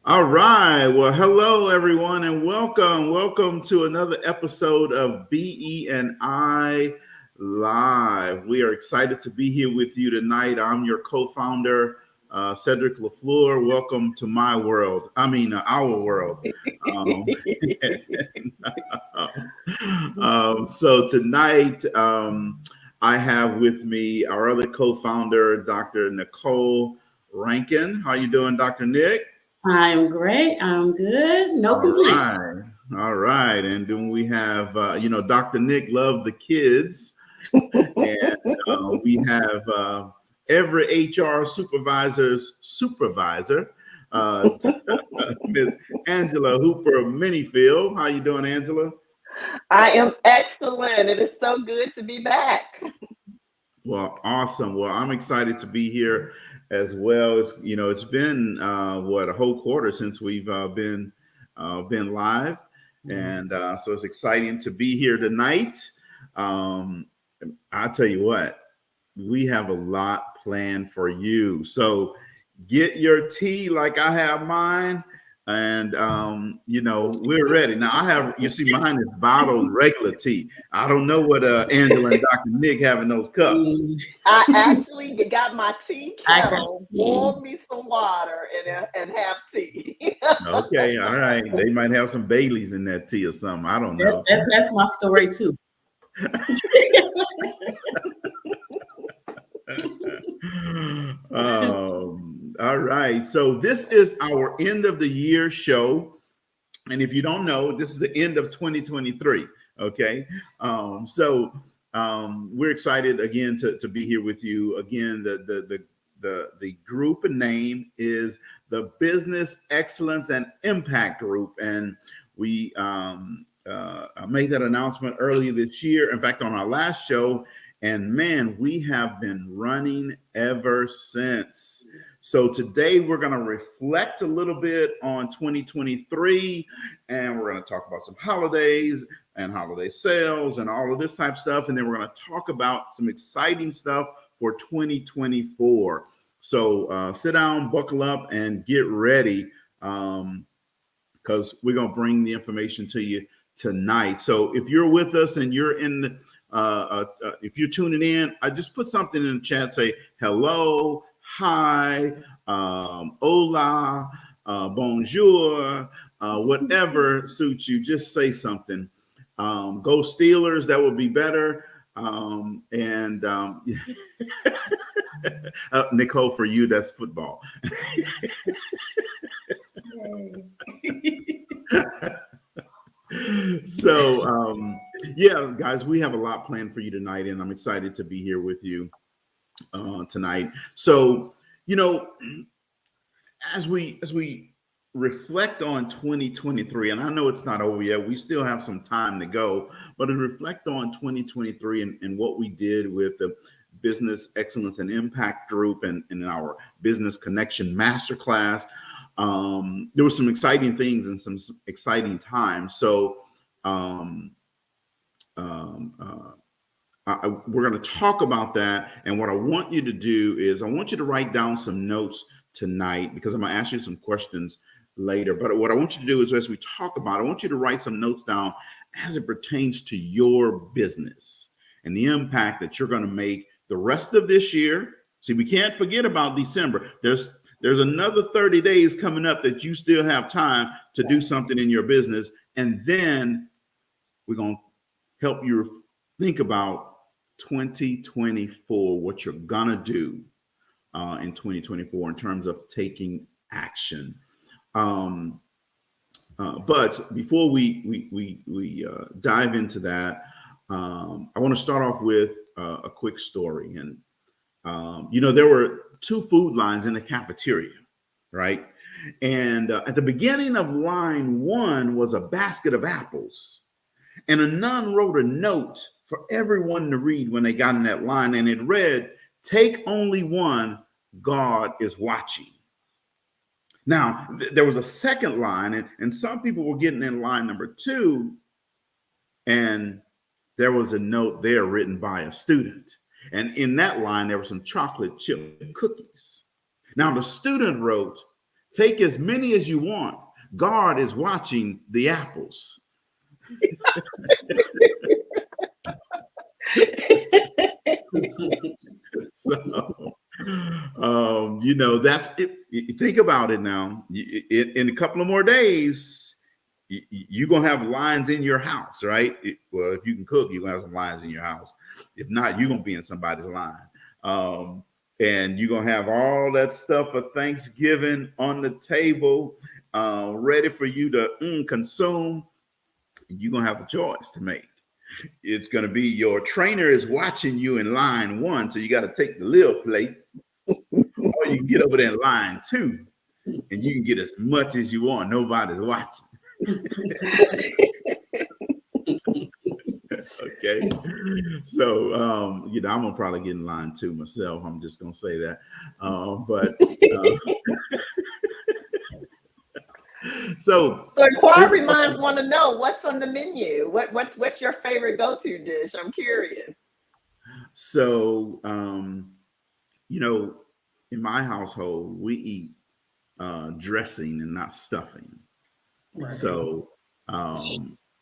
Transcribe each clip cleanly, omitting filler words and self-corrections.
All right. Well, hello everyone, and welcome. Welcome to another episode of BE and I Live. We are excited to be here with you tonight. I'm your co-founder, Cedrick LaFleur. Welcome to my world. Our world. Um, so tonight, I have with me our other co-founder, Dr. Nicole Rankin. How you doing, Dr. Nick? I'm great. I'm good. No All complaint. right. All right. And then we have, Dr. Nick loved the kids. And we have every HR supervisor's supervisor, uh, Miss Angela Hooper of Minifield. How you doing, Angela? I am excellent. It is so good to be back. Well, awesome. Well, I'm excited to be here as well. It's been a whole quarter since we've been live, and so it's exciting to be here tonight. Um, I'll tell you what, we have a lot planned for you. So get your tea like I have mine. And we're ready. Now you see mine is bottled regular tea. I don't know what Angela and Dr. Nick have in those cups. I actually got my tea I got kettle, tea. boiled me some water, and have tea. Okay, all right. They might have some Baileys in that tea or something. I don't know. That's my story too. All right. So this is our end of the year show. And if you don't know, this is the end of 2023. Okay. We're excited again to be here with you. Again, the group name is the Business Excellence and Impact Group. And we made that announcement earlier this year. In fact, on our last show, and man, we have been running ever since. So today we're going to reflect a little bit on 2023, and we're going to talk about some holidays and holiday sales and all of this type of stuff. And then we're going to talk about some exciting stuff for 2024. So sit down, buckle up, and get ready because we're going to bring the information to you tonight. So if you're with us and you're if you're tuning in, I just put something in the chat, say hello, hi, hola, bonjour, whatever suits you, just say something. Go Steelers, that would be better. Nicole, for you, that's football. So yeah, guys, we have a lot planned for you tonight, and I'm excited to be here with you tonight. So as we reflect on 2023, and I know it's not over yet, we still have some time to go, but to reflect on 2023 and what we did with the Business Excellence and Impact Group and our Business Connection Masterclass. There were some exciting things and some exciting times. So we're going to talk about that. And what I want you to do is I want you to write down some notes tonight because I'm going to ask you some questions later. But what I want you to do is as we talk about it, I want you to write some notes down as it pertains to your business and the impact that you're going to make the rest of this year. See, we can't forget about December. There's another 30 days coming up that you still have time to do something in your business. And then we're going to help you think about 2024, what you're going to do in 2024 in terms of taking action. But before we dive into that, I want to start off with a quick story. And, there were two food lines in the cafeteria, right? And at the beginning of line one was a basket of apples. And a nun wrote a note for everyone to read when they got in that line. And it read, "Take only one, God is watching." Now, there was a second line, and some people were getting in line number two. And there was a note there written by a student. And in that line, there were some chocolate chip cookies. Now, the student wrote, Take as many as you want. God is watching the apples. So, that's it. Think about it now. In a couple of more days, you're going to have lines in your house, right? Well, if you can cook, you're going to have some lines in your house. If not, you're going to be in somebody's line. And you're going to have all that stuff for Thanksgiving on the table, ready for you to consume. You're going to have a choice to make. It's going to be your trainer is watching you in line 1, so you got to take the little plate, or you can get over there in line 2, and you can get as much as you want. Nobody's watching. Okay, so I'm gonna probably get in line 2 myself. I'm just gonna say that, So inquiry minds want to know what's on the menu. What's your favorite go-to dish? I'm curious. So in my household, we eat dressing and not stuffing. Right. So I'm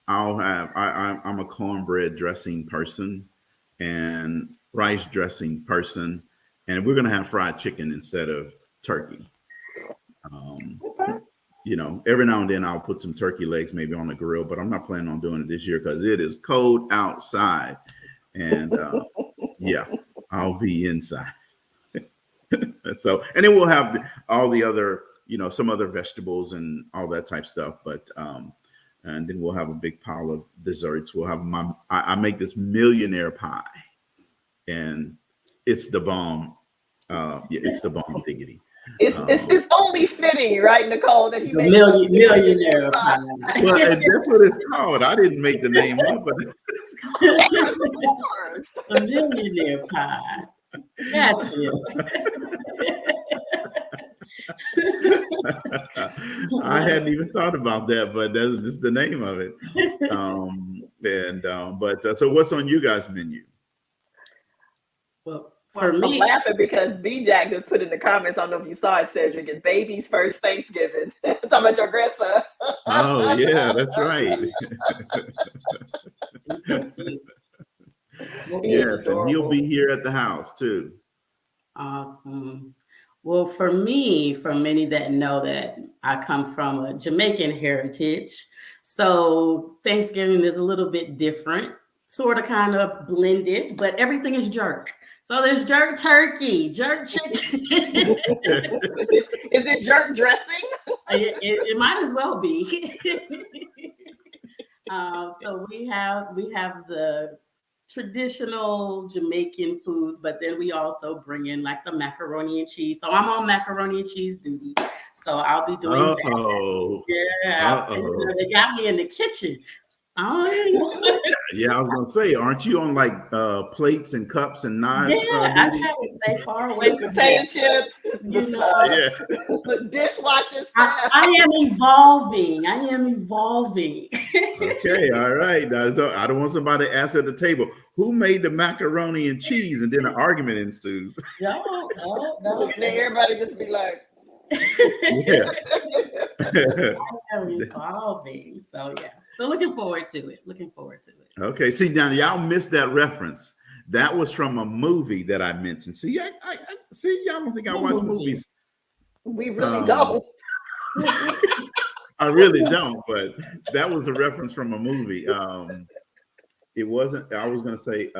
a cornbread dressing person and rice dressing person, and we're gonna have fried chicken instead of turkey. Okay. Every now and then I'll put some turkey legs maybe on the grill, but I'm not planning on doing it this year because it is cold outside, and I'll be inside. So, and then we'll have all the other, some other vegetables and all that type stuff, but and then we'll have a big pile of desserts. We'll have I make this millionaire pie, and it's the bomb. It's the bomb diggity. It's only fitting, right, Nicole, that he makes millionaire pie. Well, that's what it's called. I didn't make the name up, but it's called the millionaire pie. That's it. I hadn't even thought about that, but that's just the name of it. So what's on you guys' menu? Well, for me, I'm laughing because B-Jack just put in the comments, I don't know if you saw it, Cedric, it's baby's first Thanksgiving. Talking about your grandson. Oh, yeah, that's right. Yes, and he'll be here at the house too. Awesome. Well, for me, for many that know that I come from a Jamaican heritage, so Thanksgiving is a little bit different, sort of kind of blended, but everything is jerk. So there's jerk turkey, jerk chicken. Is it jerk dressing? It might as well be. So we have the traditional Jamaican foods, but then we also bring in like the macaroni and cheese. So I'm on macaroni and cheese duty. So I'll be doing that. Yeah. They got me in the kitchen. Oh, yeah, I was gonna say, aren't you on like plates and cups and knives? Yeah, I try to stay far away from potato chips, dishwashers. I am evolving. Okay, all right. I don't want somebody to ask at the table who made the macaroni and cheese, and then an argument ensues. No. And then everybody just be like, yeah. I am evolving. So yeah. So looking forward to it. Okay. See, now y'all missed that reference. That was from a movie that I mentioned. See, I see. Y'all don't think I watch movies. We really don't. I really don't. But that was a reference from a movie. It wasn't. I was going to say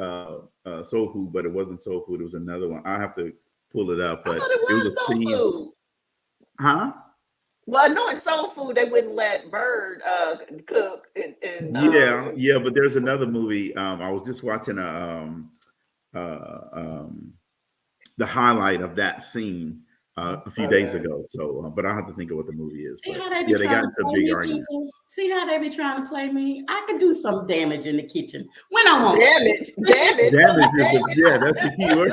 Soul Food, but it wasn't Soul Food. It was another one. I have to pull it up. But it was a scene. Food. Huh? Well, I know in Soul Food they wouldn't let Bird cook. Yeah, but there's another movie. I was just watching the highlight of that scene a few days ago. So, but I have to think of what the movie is. See how they be trying to play me, people? See how they be trying to play me? I can do some damage in the kitchen when I want. Damage. Yeah, that's the key word.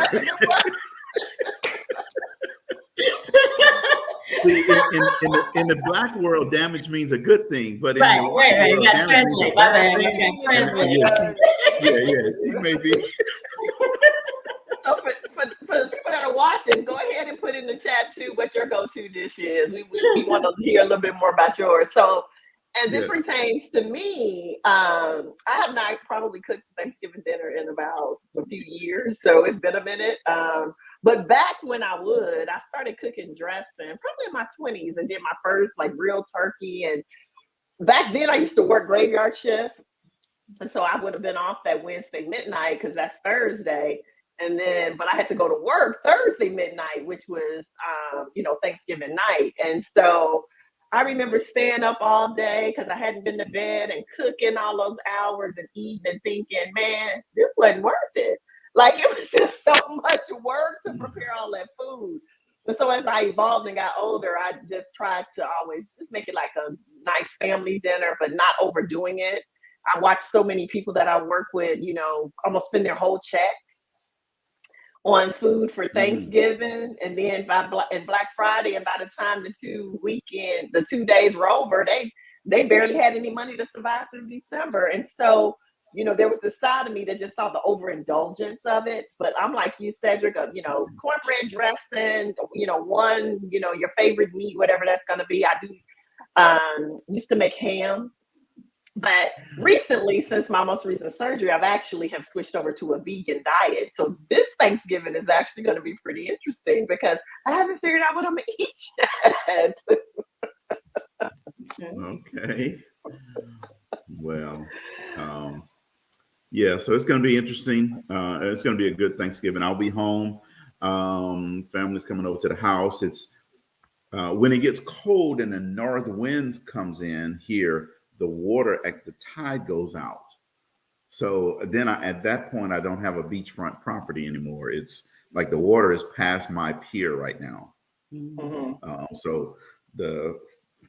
See, in the black world, damage means a good thing, but in the white world, you got to translate. My bad. Yeah, she may be. So for the people that are watching, go ahead and put in the chat too what your go-to dish is. We want to hear a little bit more about yours. So as it Yes. pertains to me, I have not probably cooked Thanksgiving dinner in about a few years, so it's been a minute. But back when I started cooking dressing probably in my 20s and did my first like real turkey. And back then I used to work graveyard shift. And so I would have been off that Wednesday midnight because that's Thursday. And then, but I had to go to work Thursday midnight, which was, Thanksgiving night. And so I remember staying up all day because I hadn't been to bed and cooking all those hours and eating and thinking, man, this wasn't worth it. Like it was just so much work to prepare all that food. And so as I evolved and got older, I just tried to always just make it like a nice family dinner, but not overdoing it. I watch so many people that I work with, almost spend their whole checks on food for Thanksgiving. And then and Black Friday, and by the time the 2 days were over, they barely had any money to survive through December. And so, there was this side of me that just saw the overindulgence of it. But I'm like you, Cedrick, cornbread dressing, your favorite meat, whatever that's going to be. I do used to make hams. But recently, since my most recent surgery, I've actually have switched over to a vegan diet. So this Thanksgiving is actually going to be pretty interesting because I haven't figured out what I'm going to eat yet. Okay. Well, yeah, so it's going to be interesting. It's going to be a good Thanksgiving. I'll be home. Family's coming over to the house. It's when it gets cold and the north winds comes in here, the water at the tide goes out. So then at that point, I don't have a beachfront property anymore. It's like the water is past my pier right now. So the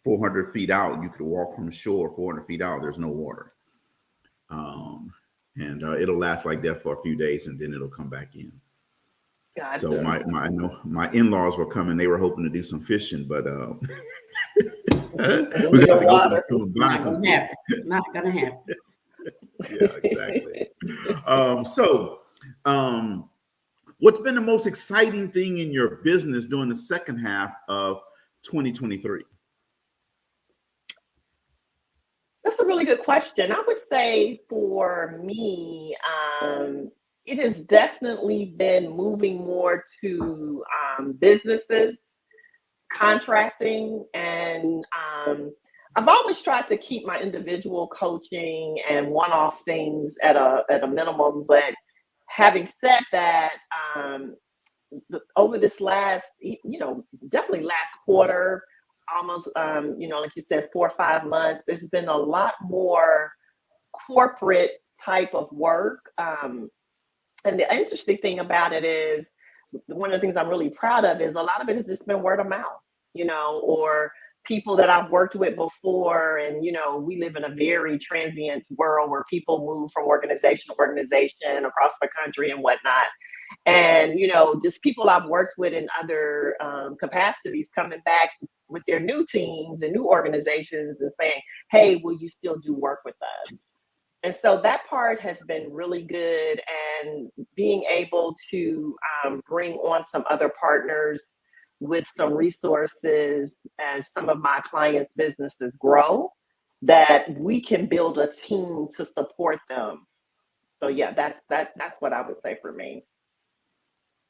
400 feet out, you could walk from the shore 400 feet out. There's no water. And it'll last like that for a few days and then it'll come back in. Gotcha. So my in-laws were coming. They were hoping to do some fishing, but we're gonna have to go to the store and buy some fish. Not gonna happen. Yeah, exactly. What's been the most exciting thing in your business during the second half of 2023? That's a really good question. I would say for me, it has definitely been moving more to businesses, contracting, and I've always tried to keep my individual coaching and one-off things at a minimum. But having said that, over this last, definitely last quarter, almost, like you said, 4 or 5 months, it's been a lot more corporate type of work. And the interesting thing about it is, one of the things I'm really proud of is a lot of it has just been word of mouth, or people that I've worked with before. And, we live in a very transient world where people move from organization to organization across the country and whatnot. And, just people I've worked with in other capacities coming back with their new teams and new organizations and saying, hey, will you still do work with us? And so that part has been really good, and being able to bring on some other partners with some resources as some of my clients' businesses grow, that we can build a team to support them. So yeah, that's what I would say for me.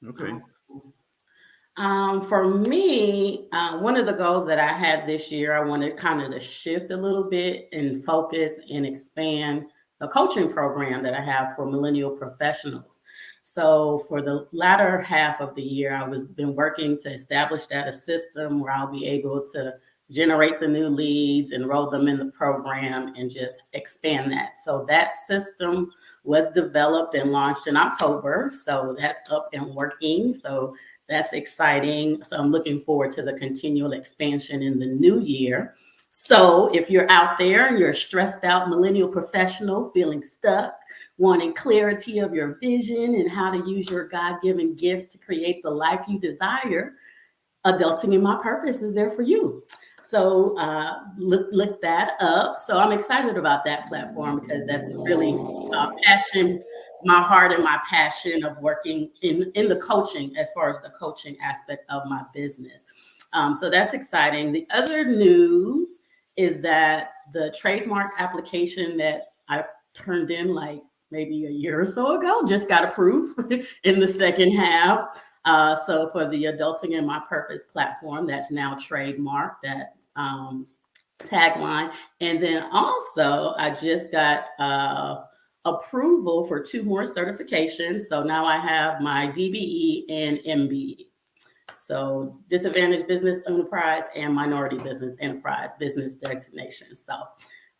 Okay. For me, one of the goals that I had this year, I wanted kind of to shift a little bit and focus and expand the coaching program that I have for millennial professionals. So for the latter half of the year, been working to establish that a system where I'll be able to generate the new leads, enroll them in the program, and just expand that. So that system was developed and launched in October. So that's up and working. So that's exciting. So I'm looking forward to the continual expansion in the new year. So if you're out there and you're a stressed out millennial professional, feeling stuck, wanting clarity of your vision and how to use your God-given gifts to create the life you desire, Adulting in My Purpose is there for you. So look that up. So I'm excited about that platform because that's really passion my heart and my passion of working in the coaching, as far as the coaching aspect of my business. So that's exciting. The other news is that the trademark application that I turned in like maybe a year or so ago just got approved in the second half. So for the Adulting in My Purpose platform, that's now trademarked, that tagline. And then also I just got approval for 2 more certifications. So now I have my DBE and MBE. So disadvantaged business enterprise and minority business enterprise business designation. So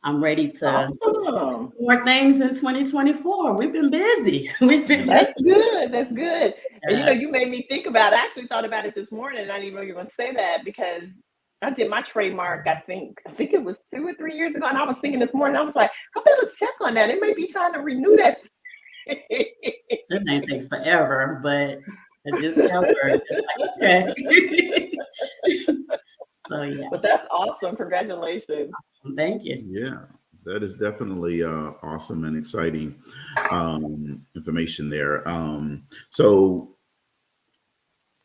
I'm ready to do more things in 2024. We've been busy. That's good. That's good. And you know, you made me think about it. I actually thought about it this morning, and I didn't even know you were going to say that, because I did my trademark, I think it was 2 or 3 years ago. And I was thinking this morning, I was like, I better check on that. It may be time to renew that. It may take forever, but I just covered. Okay. So yeah. But that's awesome. Congratulations. Thank you. Yeah, that is definitely awesome and exciting information there. So,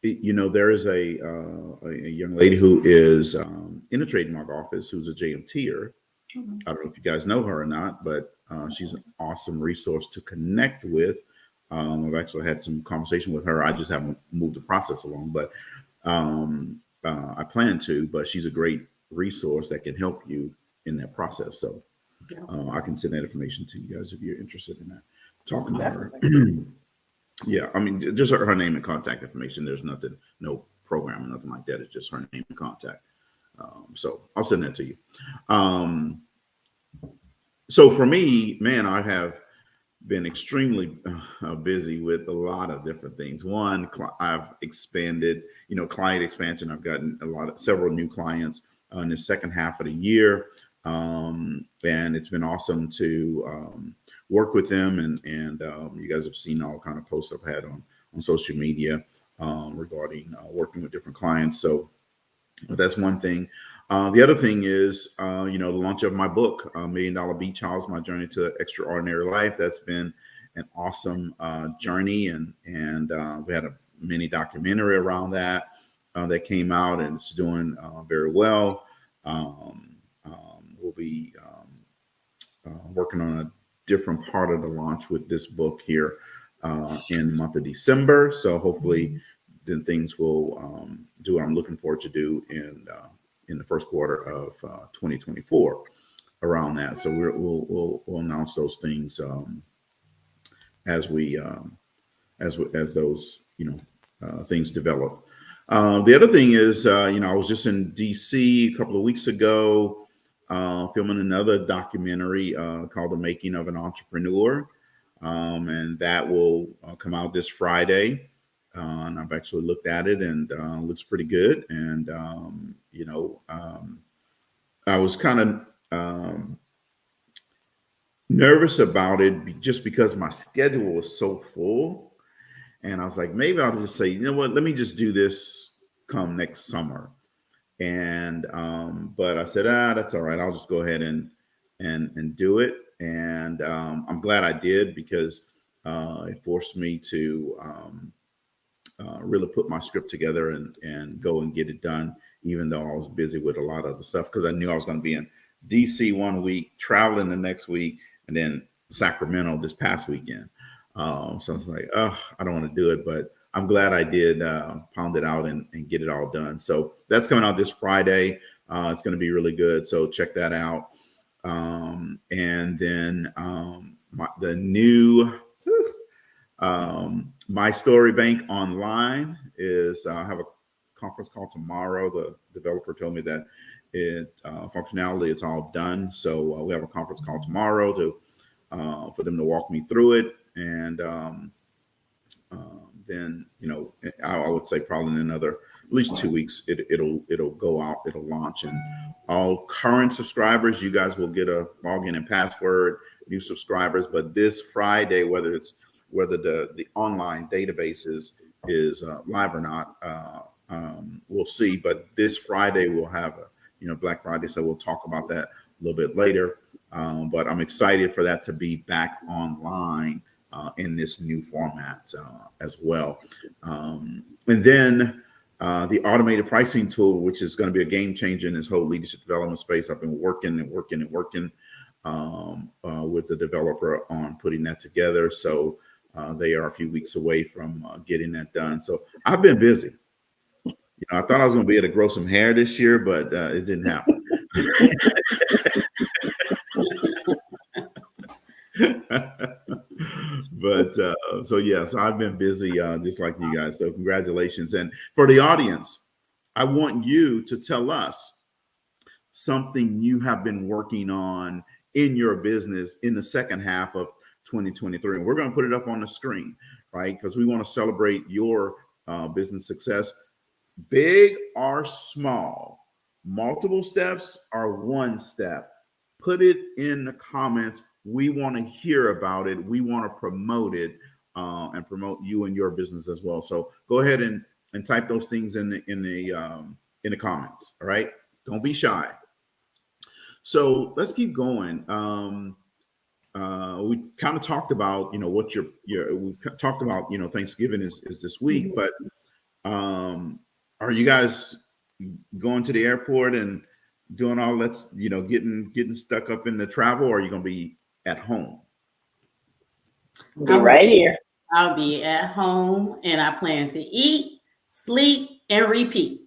you know, there is a young lady who is in a trademark office who's a JMTer. Mm-hmm. I don't know if you guys know her or not, but she's an awesome resource to connect with. I've actually had some conversation with her. I just haven't moved the process along, but I plan to. But she's a great resource that can help you in that process. So I can send that information to you guys if you're interested in that. Talking to her. Yeah, I mean, just her name and contact information. There's nothing, no program or nothing like that. It's just her name and contact. So I'll send that to you. So for me, man, I have been extremely busy with a lot of different things. One, I've expanded, you know, client expansion. I've gotten several new clients in the second half of the year. And it's been awesome to work with them. And you guys have seen all kind of posts I've had on social media regarding working with different clients. So that's one thing. The other thing is, you know, the launch of my book, $1 Million Beach House, My Journey to Extraordinary Life. That's been an awesome journey. And we had a mini documentary around that that came out, and it's doing very well. We'll be working on a different part of the launch with this book here in the month of December. So hopefully then things will do what I'm looking forward to do in the first quarter of 2024 around that. So we'll announce those things as those, you know, things develop. The other thing is, you know, I was just in DC a couple of weeks ago, filming another documentary called The Making of an Entrepreneur. And that will come out this Friday. And I've actually looked at it, and looks pretty good. And, you know, I was kind of nervous about it just because my schedule was so full. And I was like, maybe I'll just say, you know what, let me just do this come next summer. And but I said, that's all right. I'll just go ahead and do it. And I'm glad I did, because it forced me to really put my script together and go and get it done, even though I was busy with a lot of the stuff, because I knew I was going to be in DC one week, traveling the next week, and then Sacramento this past weekend. So I was like, oh, I don't want to do it, but I'm glad I did pound it out and get it all done. So that's coming out this Friday. It's going to be really good. So check that out. And then the new My Story Bank Online is, I have a conference call tomorrow. The developer told me that functionality, it's all done. So we have a conference call tomorrow for them to walk me through it. And then, you know, I would say probably in another at least 2 weeks, it'll go out, it'll launch. And all current subscribers, you guys will get a login and password, new subscribers. But this Friday, whether the online database is live or not, we'll see. But this Friday we'll have Black Friday, so we'll talk about that a little bit later. But I'm excited for that to be back online in this new format as well. And then the automated pricing tool, which is going to be a game changer in this whole leadership development space. I've been working with the developer on putting that together. So they are a few weeks away from getting that done. So I've been busy. I thought I was going to be able to grow some hair this year, but it didn't happen. But so I've been busy just like you guys. So congratulations. And for the audience, I want you to tell us something you have been working on in your business in the second half of 2023. And we're going to put it up on the screen, right? Because we want to celebrate your business success, big or small, multiple steps or one step. Put it in the comments. We want to hear about it. We want to promote it and promote you and your business as well. So go ahead and type those things in the comments. All right. Don't be shy. So let's keep going. We kind of talked about, what we talked about, Thanksgiving is this week, but are you guys going to the airport and doing all that's, getting stuck up in the travel, or are you going to be at home? Be right here. I'll be at home, and I plan to eat, sleep, and repeat.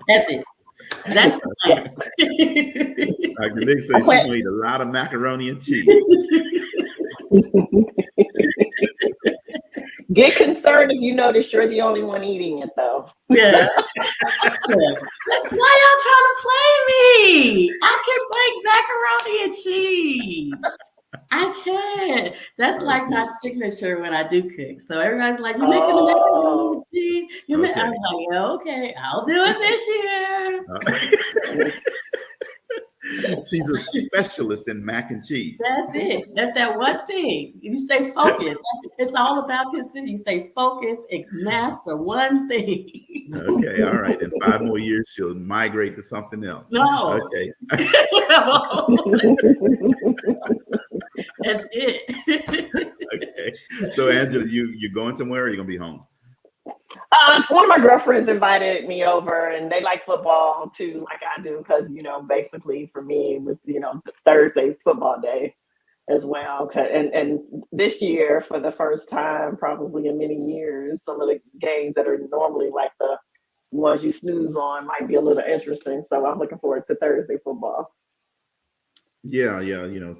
That's it. That's the plan. Like Nick said, she's going to eat a lot of macaroni and cheese. Get concerned if you notice you're the only one eating it, though. Yeah. That's why y'all trying to play me. I can make macaroni and cheese. I can. That's like my signature when I do cook. So everybody's like, "You making the macaroni and cheese?" I was like, "Yeah, okay, I'll do it this year." She's a specialist in mac and cheese. That's it. That's that one thing. You stay focused. It's all about consistency. You stay focused and master one thing. Okay, all right. In 5 more years, she'll migrate to something else. No. Okay. That's it. Okay. So Angela, you're going somewhere, or are you gonna be home? One of my girlfriends invited me over, and they like football too, like I do, because basically for me, with Thursday's football day as well. And this year, for the first time, probably in many years, some of the games that are normally like the ones you snooze on might be a little interesting. So I'm looking forward to Thursday football. Yeah.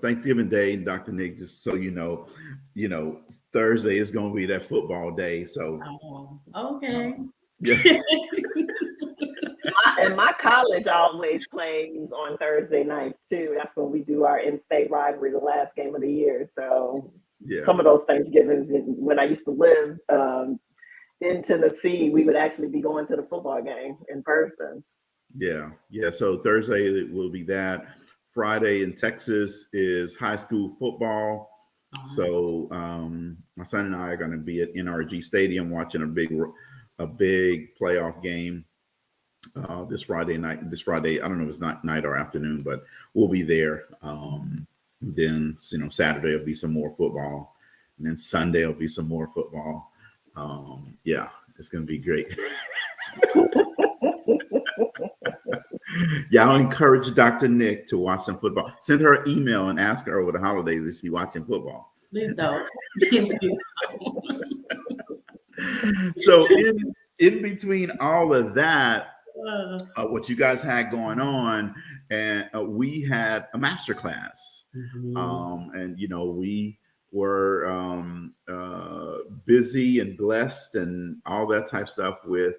Thanksgiving Day, Dr. Nick, just so you know, Thursday is going to be that football day. So, okay. Yeah. And my college always plays on Thursday nights too. That's when we do our in-state rivalry, the last game of the year. So, some of those Thanksgivings, when I used to live in Tennessee, we would actually be going to the football game in person. Yeah. So Thursday will be that. Friday in Texas is high school football. So my son and I are going to be at NRG Stadium watching a big playoff game this Friday night. I don't know if it's not night or afternoon, but we'll be there. Then Saturday will be some more football, and then Sunday will be some more football. It's going to be great. Yeah, I'll encourage Dr. Nick to watch some football. Send her an email and ask her over the holidays if she's watching football. Please don't. So in between all of that, what you guys had going on, and we had a master class, and we were busy and blessed and all that type of stuff with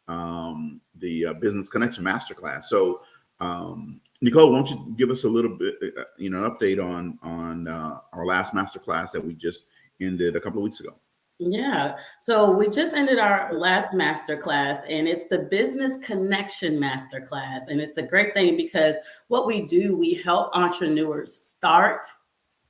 the Business Connection Masterclass. So, Nicole, why don't you give us a little bit, an update on our last masterclass that we just ended a couple of weeks ago? Yeah. So we just ended our last masterclass, and it's the Business Connection Masterclass. And it's a great thing because what we do, we help entrepreneurs start,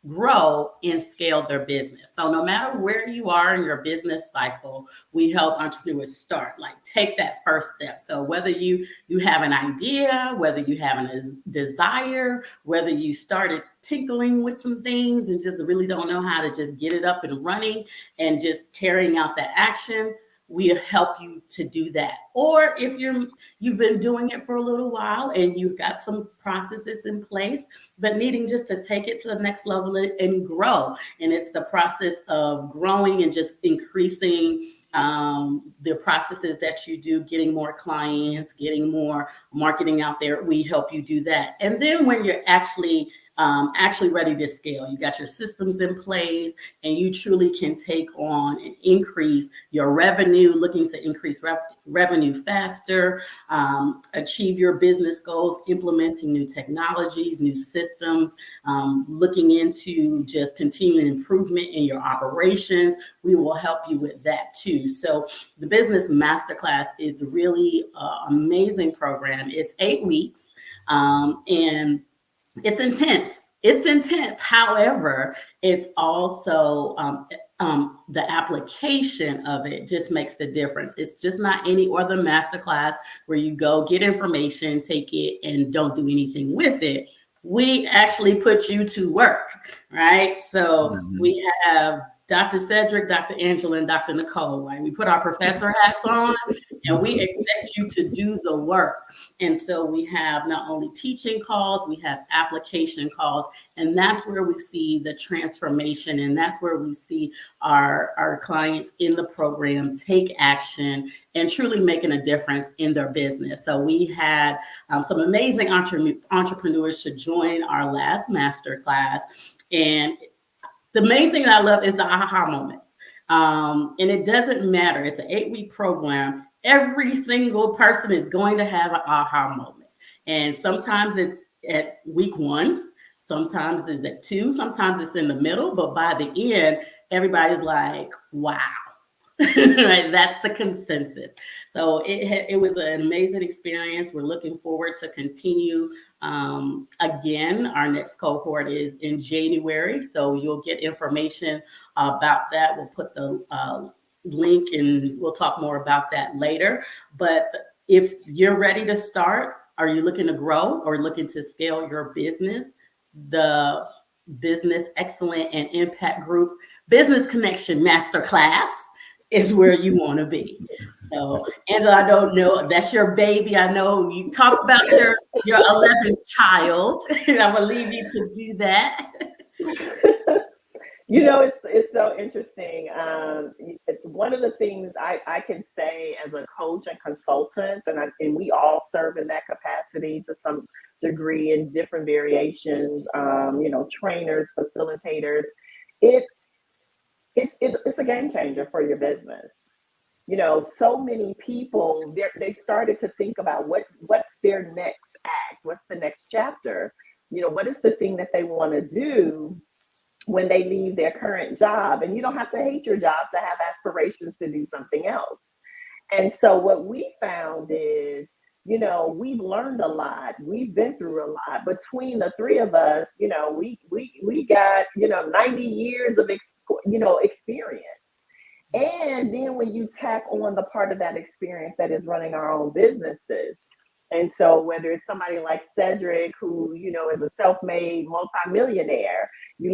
grow and scale their business. So no matter where you are in your business cycle, we help entrepreneurs start, like take that first step. So whether you have an idea, whether you have a desire, whether you started tinkling with some things and just really don't know how to just get it up and running and just carrying out that action, we help you to do that. Or if you've been doing it for a little while and you've got some processes in place, but needing just to take it to the next level and grow. And it's the process of growing and just increasing the processes that you do, getting more clients, getting more marketing out there. We help you do that. And then when you're actually ready to scale, you got your systems in place and you truly can take on and increase your revenue, looking to increase revenue faster, achieve your business goals, implementing new technologies, new systems, looking into just continuing improvement in your operations. We will help you with that too. So the Business Masterclass is really an amazing program. It's 8 weeks and it's intense. It's intense. However, it's also the application of it just makes the difference. It's just not any other masterclass where you go get information, take it, and don't do anything with it. We actually put you to work, right? So we have Dr. Cedrick, Dr. Angela, and Dr. Nicole, right? We put our professor hats on and we expect you to do the work. And so we have not only teaching calls, we have application calls, and that's where we see the transformation. And that's where we see our clients in the program take action and truly making a difference in their business. So we had some amazing entrepreneurs to join our last masterclass. And the main thing that I love is the aha moments. And it doesn't matter. It's an 8-week program. Every single person is going to have an aha moment. And sometimes it's at week 1. Sometimes it's at 2. Sometimes it's in the middle. But by the end, everybody's like, wow. Right, that's the consensus. So it was an amazing experience. We're looking forward to continue. Again, our next cohort is in January, so you'll get information about that. We'll put the link and we'll talk more about that later. But if you're ready to start, are you looking to grow or looking to scale your business? The Business Excellence and Impact Group Business Connection Masterclass is where you want to be. So, Angela, I don't know, that's your baby. I know you talk about your 11th child. I'm gonna leave you to do that. You know, it's so interesting. One of the things I can say as a coach and consultant, and we all serve in that capacity to some degree in different variations. Trainers, facilitators. It's a game changer for your business. So many people, they started to think about what's their next act, what's the next chapter, what is the thing that they want to do when they leave their current job. And you don't have to hate your job to have aspirations to do something else. And so what we found is, we've learned a lot. We've been through a lot. Between the three of us, we got, 90 years of, experience. And then when you tack on the part of that experience that is running our own businesses. And so whether it's somebody like Cedrick, who, is a self-made multimillionaire, you're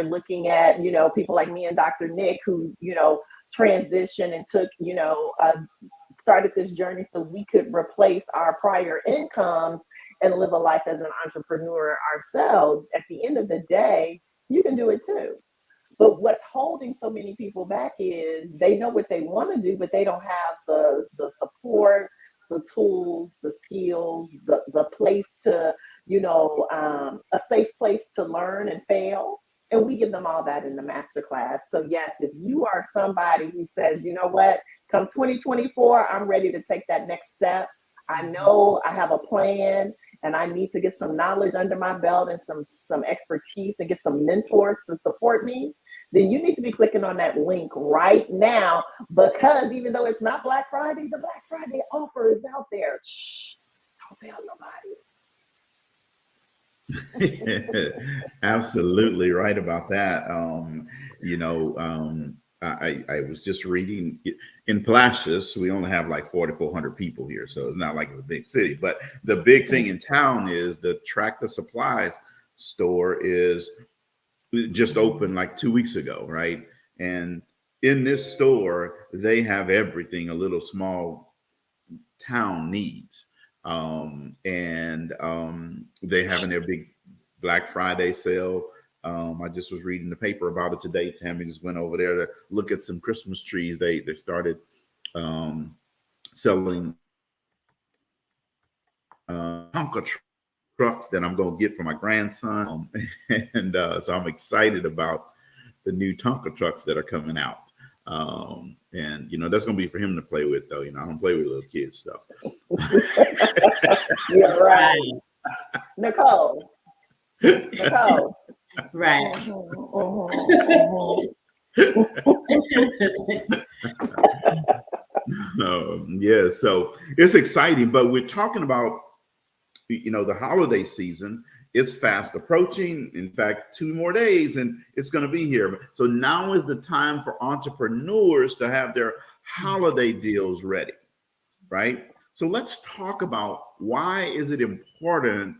looking at, people like me and Dr. Nick, who, transitioned and took, started this journey so we could replace our prior incomes and live a life as an entrepreneur ourselves. At the end of the day, you can do it too. But what's holding so many people back is they know what they want to do, but they don't have the support, the tools, the skills, the place to, a safe place to learn and fail. And we give them all that in the masterclass. So yes, if you are somebody who says, you know what, come 2024, I'm ready to take that next step. I know I have a plan and I need to get some knowledge under my belt and some expertise and get some mentors to support me, then you need to be clicking on that link right now, because even though it's not Black Friday, the Black Friday offer is out there. Shh, don't tell nobody. Absolutely right about that. You know, I was just reading in Palacios, we only have like 4,400 people here, so it's not like it's a big city. But the big thing in town is the Tractor Supplies store is just opened like 2 weeks ago, right? And in this store, they have everything a little small town needs. They having their big Black Friday sale. I just was reading the paper about it today. Tammy just went over there to look at some Christmas trees. They started selling Tonka trucks that I'm going to get for my grandson. So I'm excited about the new Tonka trucks that are coming out. And that's going to be for him to play with, though. I don't play with little kids stuff. You're right. Nicole. Right. Yeah, so it's exciting, but we're talking about the holiday season. It's fast approaching. In fact, 2 more days and it's going to be here. So now is the time for entrepreneurs to have their holiday deals ready, right? So let's talk about why is it important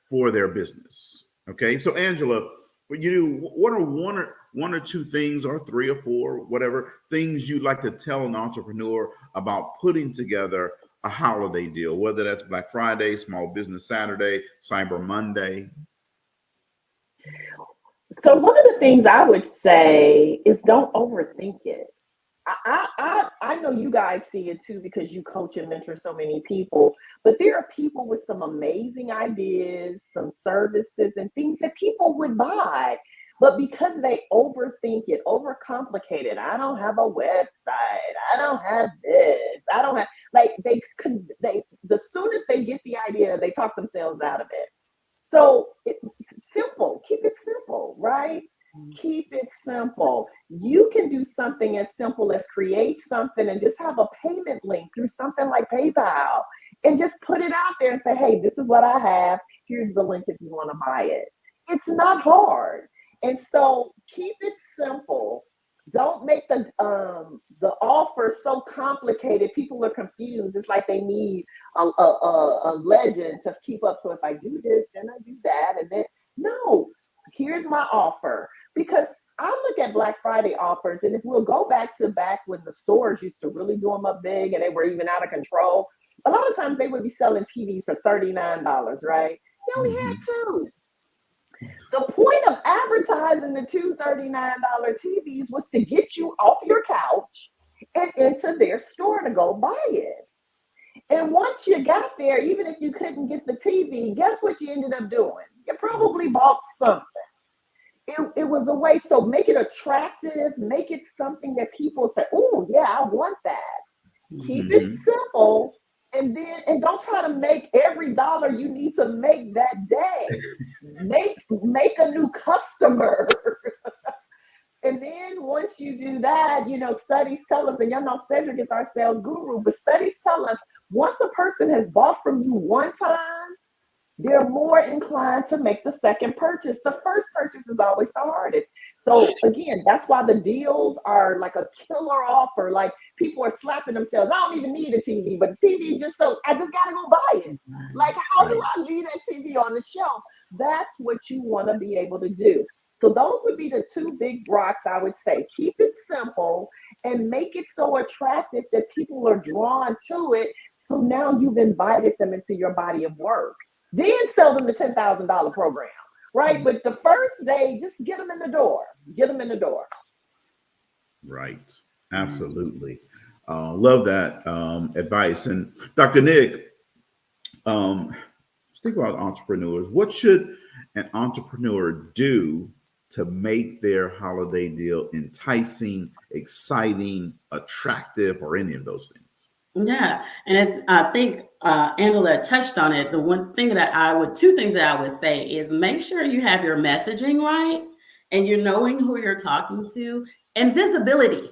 for their business. Okay, so Angela, what are one or two things, or 3 or 4, whatever things you'd like to tell an entrepreneur about putting together a holiday deal, whether that's Black Friday, Small Business Saturday, Cyber Monday? So one of the things I would say is don't overthink it. I know you guys see it too because you coach and mentor so many people, but there are people with some amazing ideas, some services and things that people would buy. But because they overthink it, overcomplicate it, I don't have a website, I don't have this, I don't have, like the soon as they get the idea, they talk themselves out of it. So it's simple, keep it simple, right? Keep it simple. You can do something as simple as create something and just have a payment link through something like PayPal and just put it out there and say, hey, this is what I have. Here's the link if you want to buy it. It's not hard. And so keep it simple. Don't make the offer so complicated. People are confused. It's like they need a legend to keep up. So if I do this, then I do that. And then, no, here's my offer. Because I look at Black Friday offers, and if we'll go back when the stores used to really do them up big and they were even out of control, a lot of times they would be selling TVs for $39, right? You only had 2. The point of advertising the $2 $39 TVs was to get you off your couch and into their store to go buy it. And once you got there, even if you couldn't get the TV, guess what you ended up doing? You probably bought something. It was a way. So make it attractive, make it something that people say, oh yeah, I want that. Mm-hmm. Keep it simple. And don't try to make every dollar you need to make that day. Make a new customer. And then once you do that, studies tell us, and y'all know Cedrick is our sales guru, but studies tell us once a person has bought from you one time, they're more inclined to make the second purchase. The first purchase is always the hardest. So again, that's why the deals are like a killer offer. Like people are slapping themselves. I don't even need a TV, but the TV I just gotta go buy it. Like how do I leave that TV on the shelf? That's what you want to be able to do. So those would be the 2 big rocks I would say. Keep it simple and make it so attractive that people are drawn to it. So now you've invited them into your body of work. Then sell them the $10,000 program, right? But the first day, just get them in the door. Get them in the door. Right. Absolutely. Love that advice. And Dr. Nick, think about entrepreneurs. What should an entrepreneur do to make their holiday deal enticing, exciting, attractive, or any of those things? Yeah, and I think Angela touched on it. Two things that I would say is make sure you have your messaging right and you're knowing who you're talking to, and visibility.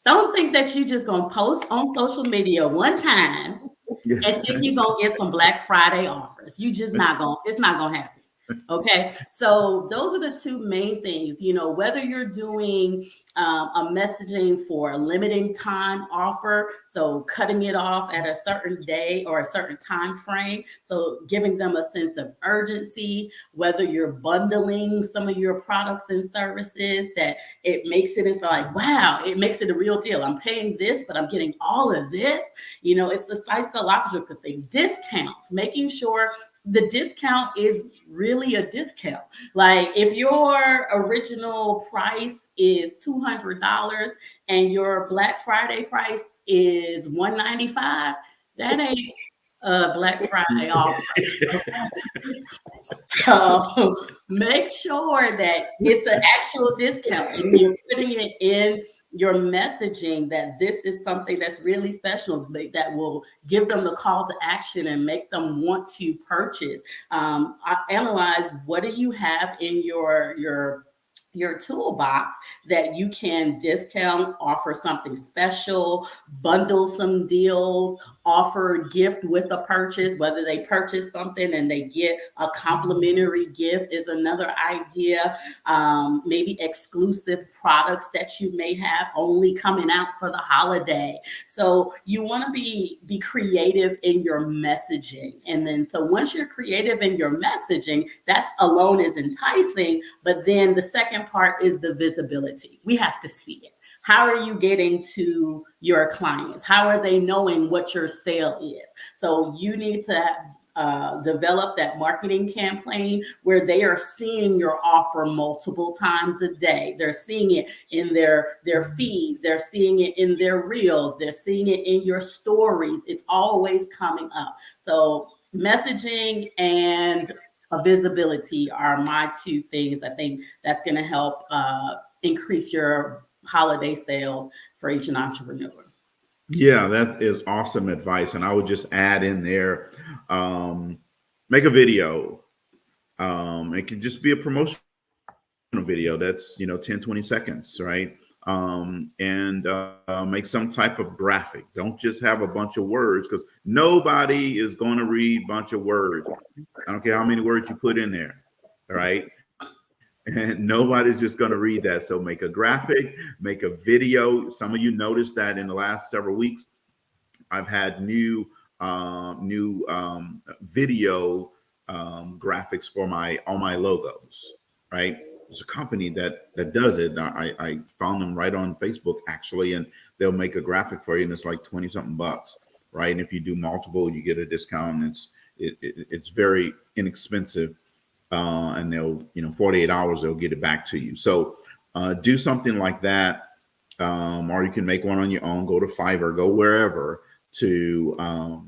Don't think that you're just gonna post on social media one time and think you're gonna get some Black Friday offers. It's not gonna happen. Okay, so those are the two main things, whether you're doing a messaging for a limiting time offer, so cutting it off at a certain day or a certain time frame, so giving them a sense of urgency, whether you're bundling some of your products and services, that it makes it, it's like, wow, it makes it a real deal. I'm paying this, but I'm getting all of this. It's the psychological thing. Discounts, making sure the discount is really a discount. Like if your original price is $200 and your Black Friday price is $195, that ain't a Black Friday offer. Okay? So make sure that it's an actual discount and you're putting it in your messaging, that this is something that's really special, that will give them the call to action and make them want to purchase. I analyze, what do you have in your toolbox that you can discount, offer something special, bundle some deals, offer a gift with a purchase, whether they purchase something and they get a complimentary gift is another idea. Maybe exclusive products that you may have only coming out for the holiday. So you want to be creative in your messaging. And then, so once you're creative in your messaging, that alone is enticing. But then the second part is the visibility. We have to see it. How are you getting to your clients? How are they knowing what your sale is? So you need to develop that marketing campaign where they are seeing your offer multiple times a day. They're seeing it in their feeds. They're seeing it in their reels. They're seeing it in your stories. It's always coming up. So messaging and visibility are my two things. I think that's going to help increase your holiday sales for each entrepreneur. Yeah, that is awesome advice. And I would just add in there, make a video. It could just be a promotional video that's 10, 20 seconds, right? And make some type of graphic. Don't just have a bunch of words, because nobody is going to read a bunch of words. I don't care how many words you put in there, all right? And nobody's just going to read that. So make a graphic, make a video. Some of you noticed that in the last several weeks, I've had new video graphics for all my logos, right? There's a company that does it. I found them right on Facebook, actually, and they'll make a graphic for you, and it's like 20 something bucks, right? And if you do multiple, you get a discount. And it's very inexpensive. And they'll, 48 hours, they'll get it back to you. So do something like that. Or you can make one on your own, go to Fiverr, go wherever, to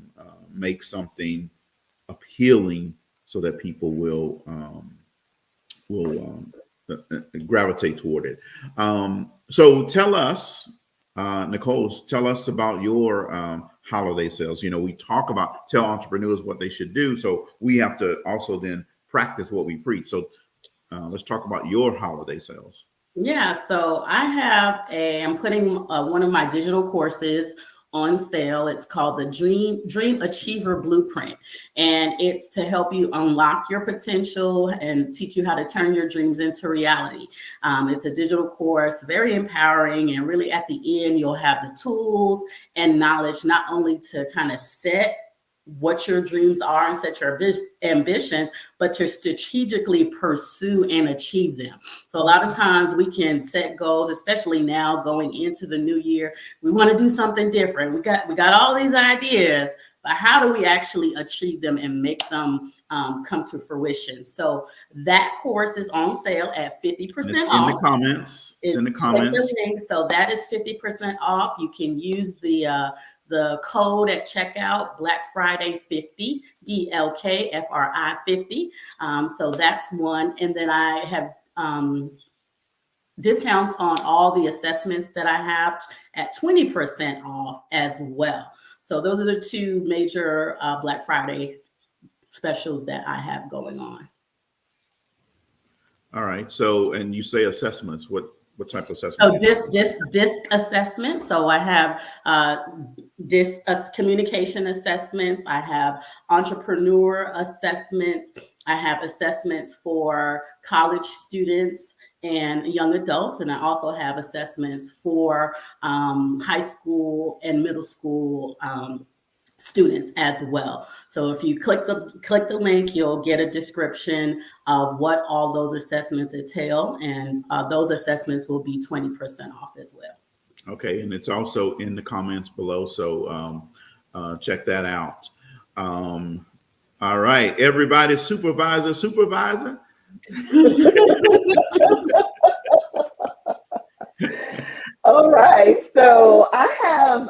make something appealing so that people will gravitate toward it. So tell us, Nicole, tell us about your holiday sales. We tell entrepreneurs what they should do. So we have to also then practice what we preach. So let's talk about your holiday sales. Yeah, so I'm putting one of my digital courses on sale. It's called the Dream Achiever Blueprint, and it's to help you unlock your potential and teach you how to turn your dreams into reality. It's a digital course, very empowering, and really at the end, you'll have the tools and knowledge not only to kind of set what your dreams are and set your ambitions, but to strategically pursue and achieve them. So a lot of times we can set goals, especially now going into the new year. We want to do something different. We got all these ideas, but how do we actually achieve them and make them come to fruition? So that course is on sale at 50% off. In the comments. It's in the comments. So that is 50% off. You can use the code at checkout, Black Friday 50, BLKFRI 50. So that's one. And then I have discounts on all the assessments that I have at 20% off as well. So those are the two major Black Friday specials that I have going on. All right. So, and you say assessments, what type of assessment? So DISC assessment. So I have DISC communication assessments. I have entrepreneur assessments. I have assessments for college students and young adults, and I also have assessments for high school and middle school students as well. So if you click the link, you'll get a description of what all those assessments entail, and those assessments will be 20% off as well. Okay, and it's also in the comments below, so check that out. All right, everybody, supervisor. All right, so I have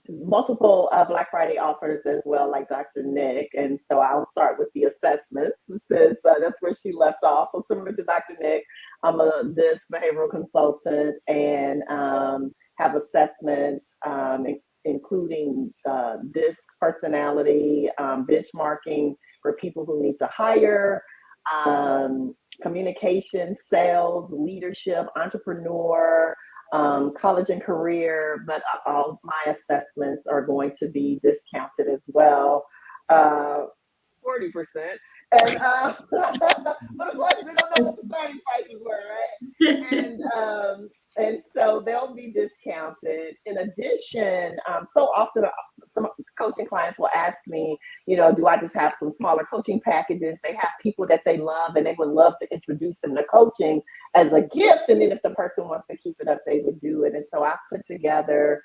multiple Black Friday offers as well, like Dr. Nick, and so I'll start with the assessments since that's where she left off. So similar to Dr. Nick, I'm a DISC behavioral consultant and have assessments including DISC personality, benchmarking for people who need to hire, communication, sales, leadership, entrepreneur, college and career, but all my assessments are going to be discounted as well, 40%. And but of course, we don't know what the starting prices were, right? And so they'll be discounted. In addition, so often some coaching clients will ask me, do I just have some smaller coaching packages? They have people that they love and they would love to introduce them to coaching as a gift. And then if the person wants to keep it up, they would do it. And so I put together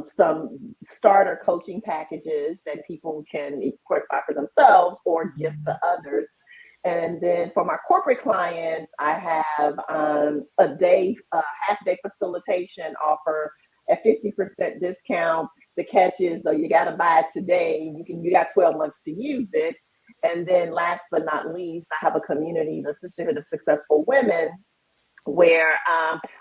some starter coaching packages that people can, of course, buy for themselves or give to others. And then for my corporate clients, I have a half-day facilitation offer at 50% discount. The catch is, you got to buy it today. You got 12 months to use it. And then last but not least, I have a community, the Sisterhood of Successful Women, where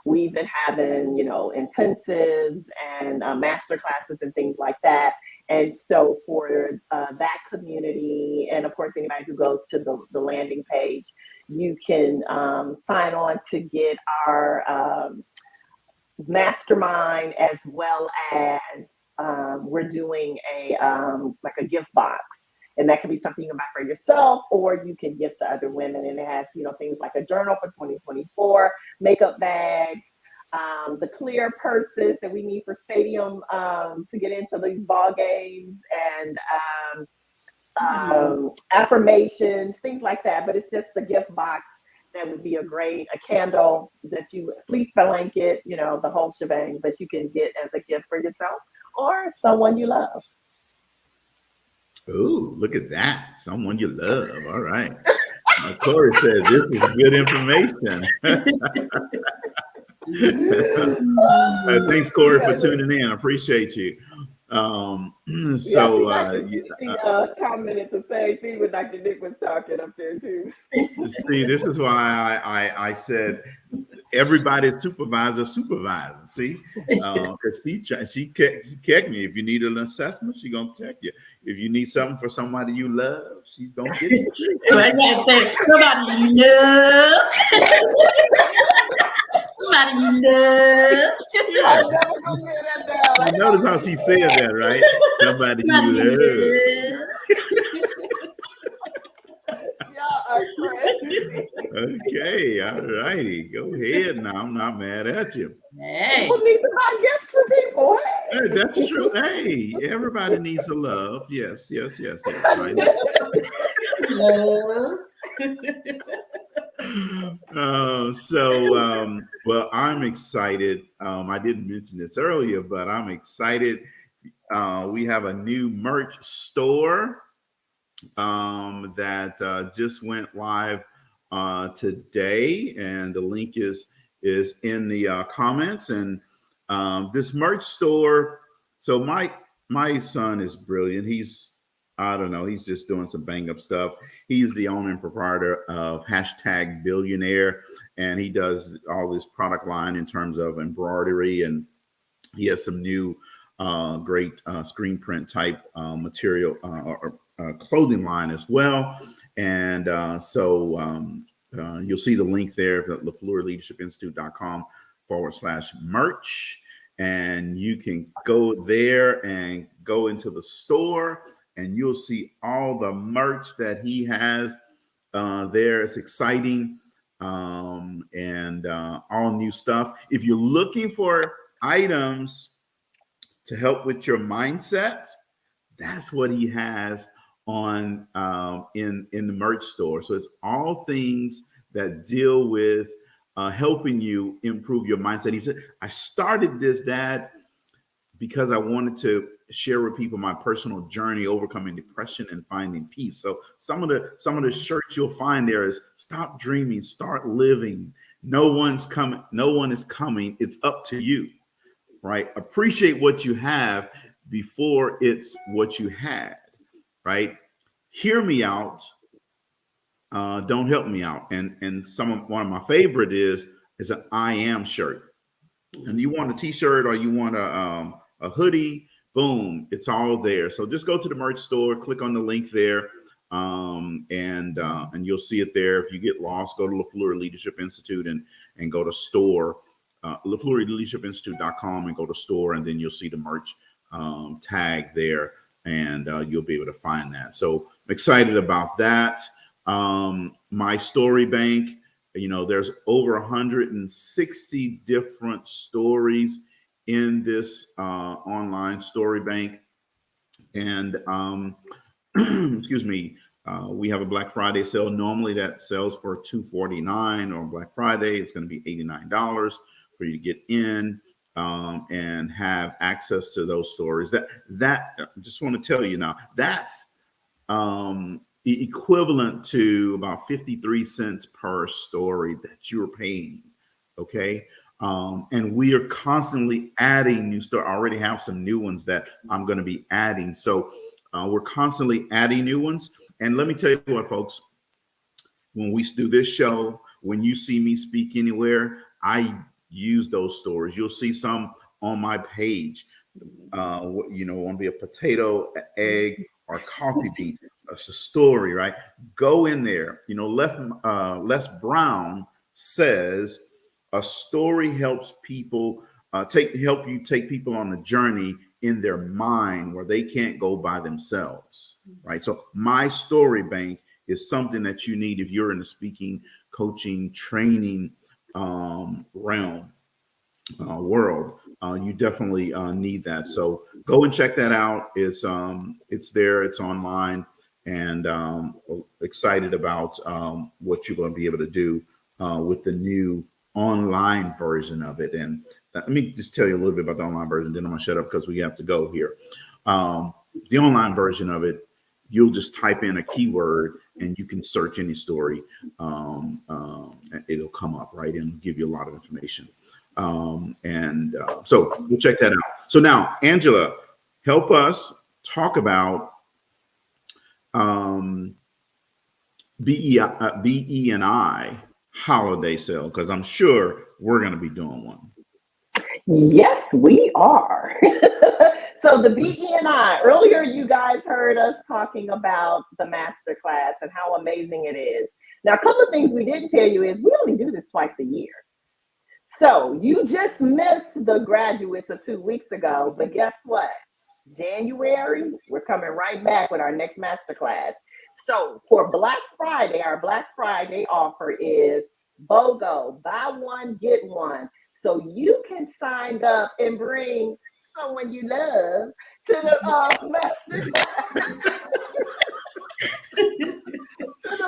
we've been having, intensives and master classes and things like that. And so for that community, and of course, anybody who goes to the landing page, you can sign on to get our mastermind, as well as we're doing a gift box. And that can be something you can buy for yourself, or you can give to other women. And it has, things like a journal for 2024, makeup bags, the clear purses that we need for stadium to get into these ball games, and affirmations, things like that. But it's just the gift box that would be a candle that fleece blanket, the whole shebang, that you can get as a gift for yourself or someone you love. Ooh, look at that. Someone you love. All right. Corey said this is good information. Thanks, Corey, for tuning in. I appreciate you. Commented the same thing when Dr. Nick was talking up there too. See, this is why I said everybody's supervisor. See, because she checked me. If you need an assessment, she's gonna check you. If you need something for somebody you love, she's gonna get it. Somebody you love. Somebody you love. I'm never gonna get that down. You notice how she said that, right? Somebody you love. Y'all are crazy. Okay, all righty. Go ahead now. I'm not mad at you. Hey. People need to buy gifts for people. Hey, that's true. Hey, everybody needs a love. Yes. Right. Love. Well, I'm excited. I didn't mention this earlier, but I'm excited. We have a new merch store that just went live today, and the link is in the comments. And this merch store, so my son is brilliant. He's just doing some bang up stuff. He's the owner and proprietor of #Billionaire, and he does all this product line in terms of embroidery, and he has some new great screen print type material or clothing line as well. And you'll see the link there at LaFleurLeadershipInstitute.com/merch. And you can go there and go into the store and you'll see all the merch that he has there. It's exciting, and all new stuff. If you're looking for items to help with your mindset, that's what he has on in the merch store. So it's all things that deal with helping you improve your mindset. He said, I started this, Dad, because I wanted to share with people my personal journey overcoming depression and finding peace. So some of the shirts you'll find there is stop dreaming, start living. No one is coming. It's up to you, right? Appreciate what you have before it's what you had, right? Hear me out. Don't help me out. And one of my favorite is an I am shirt. And you want a t-shirt or you want a hoodie, boom, it's all there. So just go to the merch store, click on the link there, and you'll see it there. If you get lost, go to LaFleur Leadership Institute and go to store, LaFleurLeadershipInstitute.com, and go to store, and then you'll see the merch tag there, and you'll be able to find that. So I'm excited about that. My story bank, there's over 160 different stories in this online story bank. And excuse me, we have a Black Friday sale. Normally that sells for $249. On Black Friday, it's going to be $89 for you to get in and have access to those stories. That I just want to tell you now, that's equivalent to about 53 cents per story that you're paying. Okay. And we are constantly adding new stories. I already have some new ones that I'm going to be adding. So we're constantly adding new ones. And let me tell you what, folks, when we do this show, when you see me speak anywhere, I use those stories. You'll see some on my page. Want to be a potato, an egg, or coffee bean. It's a story, right? Go in there. Les Brown says a story helps people help you take people on a journey in their mind where they can't go by themselves, right? So my story bank is something that you need if you're in the speaking, coaching, training realm world. You definitely need that. So go and check that out. It's there. It's online. And excited about what you're going to be able to do with the new online version of it. And let me just tell you a little bit about the online version, then I'm going to shut up because we have to go here. The online version of it, you'll just type in a keyword and you can search any story. It'll come up, right, and give you a lot of information. So we'll check that out. So now, Angela, help us talk about BE&I holiday sale, because I'm sure we're going to be doing one. Yes, we are. So the BE&I, earlier you guys heard us talking about the masterclass and how amazing it is. Now, a couple of things we didn't tell you is we only do this twice a year. So you just missed the graduates of 2 weeks ago, but guess what? January, we're coming right back with our next masterclass. So for Black Friday, our Black Friday offer is BOGO, buy one, get one. So you can sign up and bring someone you love to the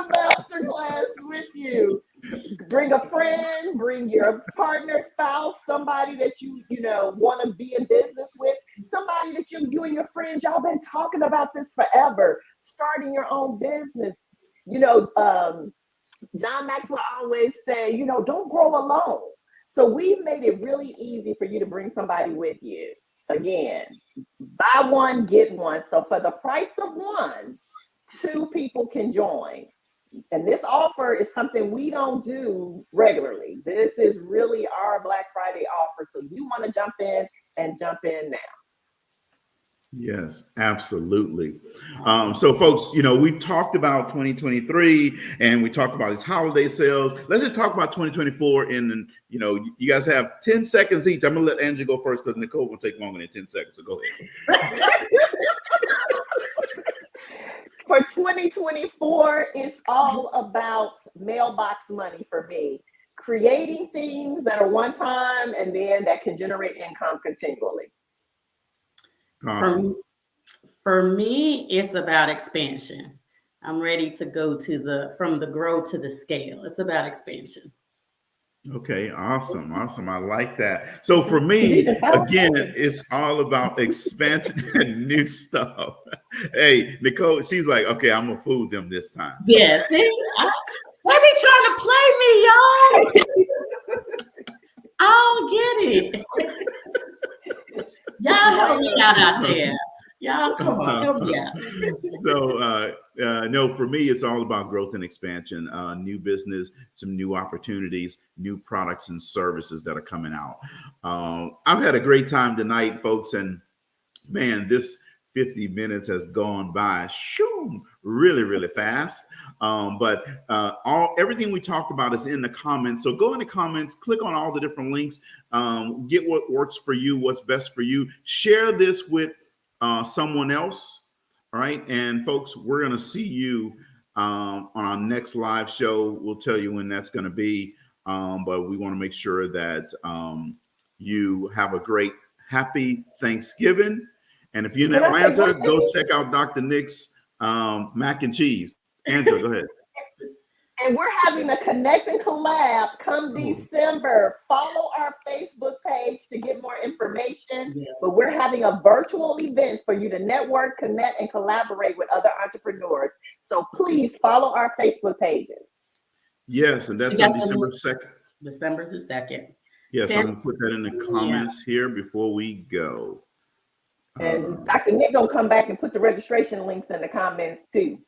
masterclass with you. Bring a friend, bring your partner, spouse, somebody that you want to be in business with, somebody that you and your friends, y'all been talking about this forever, starting your own business. John Maxwell always say, don't grow alone. So we've made it really easy for you to bring somebody with you. Again, buy one, get one. So for the price of one, 2 people can join. And this offer is something we don't do regularly. This is really our Black Friday offer. So you want to jump in now. Yes, absolutely. So folks, we talked about 2023 and we talked about these holiday sales. Let's just talk about 2024. And you guys have 10 seconds each. I'm going to let Angie go first because Nicole will take longer than 10 seconds. So go ahead. for 2024, it's all about mailbox money for me. Creating things that are one time and then that can generate income continually. Awesome. For me, it's about expansion. I'm ready to go to from the grow to the scale. It's about expansion. Okay, awesome. Awesome. I like that. So for me, again, it's all about expansion and new stuff. Hey, Nicole, she's like, okay, I'm gonna fool them this time. Yeah, see, they be trying to play me, y'all. I don't get it. Y'all help me out there. Y'all, come on, help me out. So, no, for me, it's all about growth and expansion, new business, some new opportunities, new products and services that are coming out. I've had a great time tonight, folks, and man, this 50 minutes has gone by really, really fast. But everything we talked about is in the comments. So go in the comments, click on all the different links, get what works for you, what's best for you. Share this with someone else. All right. And folks, we're going to see you on our next live show. We'll tell you when that's going to be. But we want to make sure that you have a great, happy Thanksgiving. And if you're in Atlanta, go check out Dr. Nick's mac and cheese. Angela, go ahead. And we're having a Connect and Collab come December. Follow our Facebook page to get more information. Yes. But we're having a virtual event for you to network, connect, and collaborate with other entrepreneurs. So please follow our Facebook pages. Yes, and that's on December 2nd. December the 2nd. Yes, I'm going to put that in the comments here before we go. And Dr. Nick gonna come back and put the registration links in the comments too.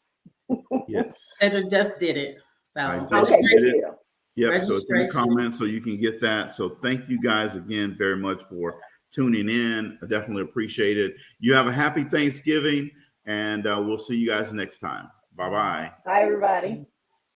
Yes. Cedrick just did it. So okay, good deal. Yep, so it's in the comments so you can get that. So thank you guys again very much for tuning in. I definitely appreciate it. You have a happy Thanksgiving, and we'll see you guys next time. Bye-bye. Bye, everybody.